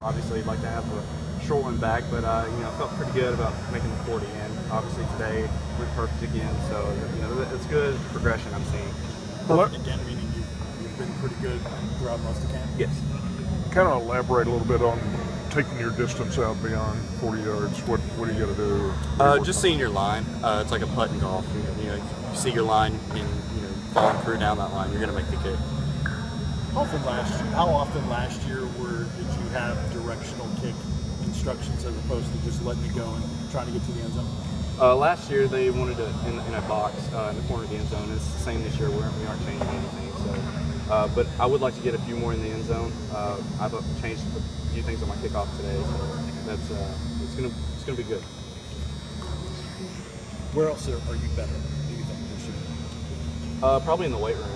Obviously, you'd like to have a short one back, but I felt pretty good about making the 40. And obviously today went perfect again, so it's good progression I'm seeing. Perfect again, meaning you've been pretty good throughout most of camp. Yes. Kind of elaborate a little bit on taking your distance out beyond 40 yards. What do you got to do? Just seeing your line. It's like a putt in golf. You see your line and following through down that line, you're going to make the kick. How often last year did you have directional kick instructions as opposed to just letting it go and trying to get to the end zone? Last year they wanted it in a box in the corner of the end zone. It's the same this year. We aren't changing anything. So, but I would like to get a few more in the end zone. I've changed a few things on my kickoff today, so it's gonna be good. Where else are you better, do you think, this year? Probably in the weight room.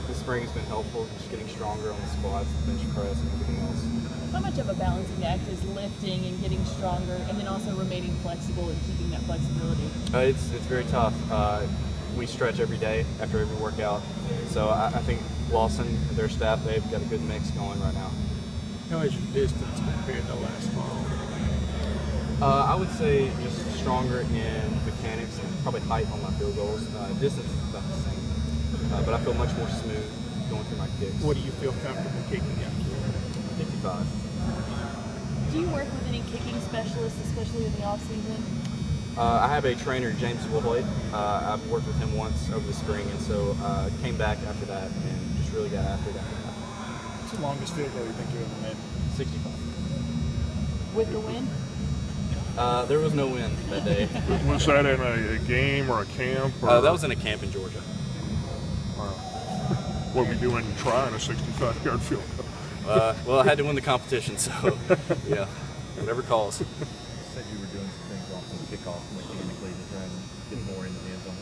This spring has been helpful, just getting stronger on the squats, bench press, and everything else. How much of a balancing act is lifting and getting stronger, and then also remaining flexible and keeping that flexibility? It's very tough. We stretch every day after every workout, so I think Lawson and their staff, they've got a good mix going right now. How is your distance compared to last fall? I would say just stronger in mechanics and probably height on my field goals. Distance is about the same, but I feel much more smooth going through my kicks. What do you feel comfortable kicking at? 55. Do you work with any kicking specialists, especially in the off season? I have a trainer, James Wilhoit. I've worked with him once over the spring, and so came back after that and just really got after that. What's the longest field goal you think you ever made? 65. With the win? There was no win that day. Was that in a game or a camp? Or? That was in a camp in Georgia. What were we doing trying a 65-yard field goal? Well, I had to win the competition, so yeah, whatever calls. You said you were doing some things off the kickoff mechanically to try and get more into the end zone.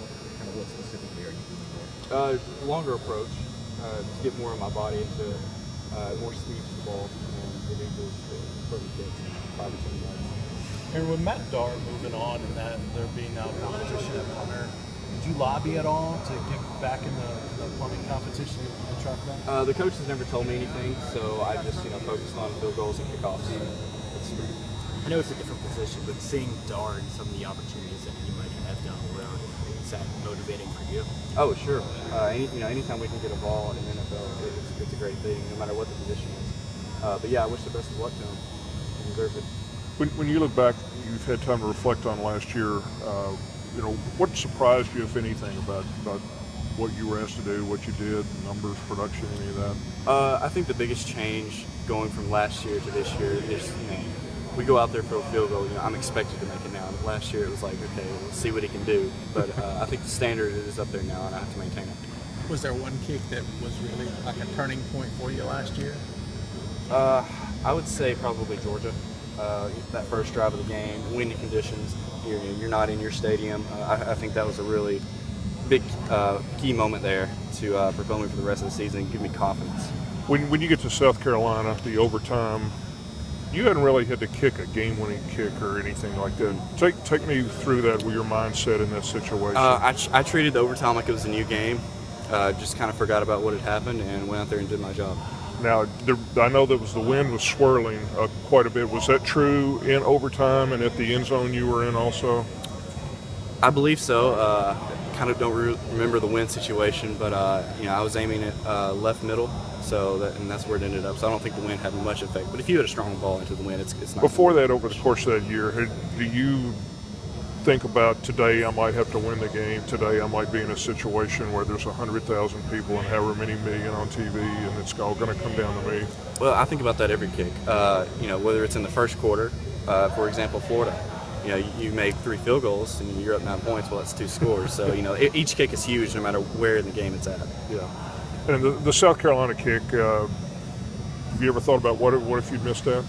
What specifically are you doing there? Longer approach, to get more of my body into it, more speed to the ball, and get into the perfect kicks, 5 or 10 yards. And with Matt Darr moving on and that there being now competition at punter, did you lobby at all to get back in the punting competition and try for that? The coach has never told me anything, so I just focused on field goals and kickoffs. I know it's a different position, but seeing Darr and some of the opportunities that he might have down the road, is that motivating for you? Oh, sure. Anytime we can get a ball in the NFL, it's a great thing, no matter what the position is. But yeah, I wish the best of luck to him. He deserves it. When you look back, you've had time to reflect on last year. What surprised you, if anything, about what you were asked to do, what you did, numbers, production, any of that? I think the biggest change going from last year to this year is, we go out there for a field goal. I'm expected to make it now. Last year it was like, okay, we'll see what he can do. But I think the standard is up there now, and I have to maintain it. Was there one kick that was really like a turning point for you last year? I would say probably Georgia. That first drive of the game, windy conditions, you're not in your stadium. I think that was a really big key moment there to propel me for the rest of the season and give me confidence. When you get to South Carolina, the overtime, you hadn't really had to kick a game-winning kick or anything like that. Take me through that with your mindset in that situation. I treated the overtime like it was a new game. Just kind of forgot about what had happened and went out there and did my job. Now, I know that the wind was swirling quite a bit. Was that true in overtime and at the end zone you were in also? I believe so. Kind of don't remember the wind situation, but I was aiming at left middle, and that's where it ended up. So I don't think the wind had much effect. But if you had a strong ball into the wind, it's not. Before that, over the course of that year, do you think about today I might have to win the game, today I might be in a situation where there's 100,000 people and however many million on TV and it's all going to come down to me? Well, I think about that every kick. Whether it's in the first quarter, for example, Florida, you make 3 field goals and you're up 9 points. Well, that's 2 scores. So, each kick is huge no matter where in the game it's at. Yeah. And the South Carolina kick, have you ever thought about what if you'd missed that?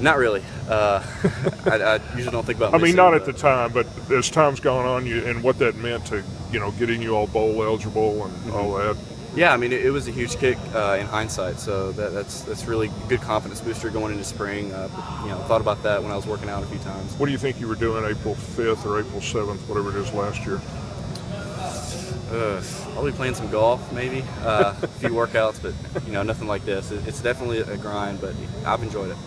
Not really. I usually don't think about. I mean, not at the time, but as time's gone on, and what that meant to getting you all bowl eligible and all that. Yeah, I mean, it was a huge kick in hindsight. So that's really good confidence booster going into spring. Thought about that when I was working out a few times. What do you think you were doing April 5th or April 7th, whatever it is, last year? Probably playing some golf, maybe. A few workouts, but nothing like this. It's definitely a grind, but I've enjoyed it.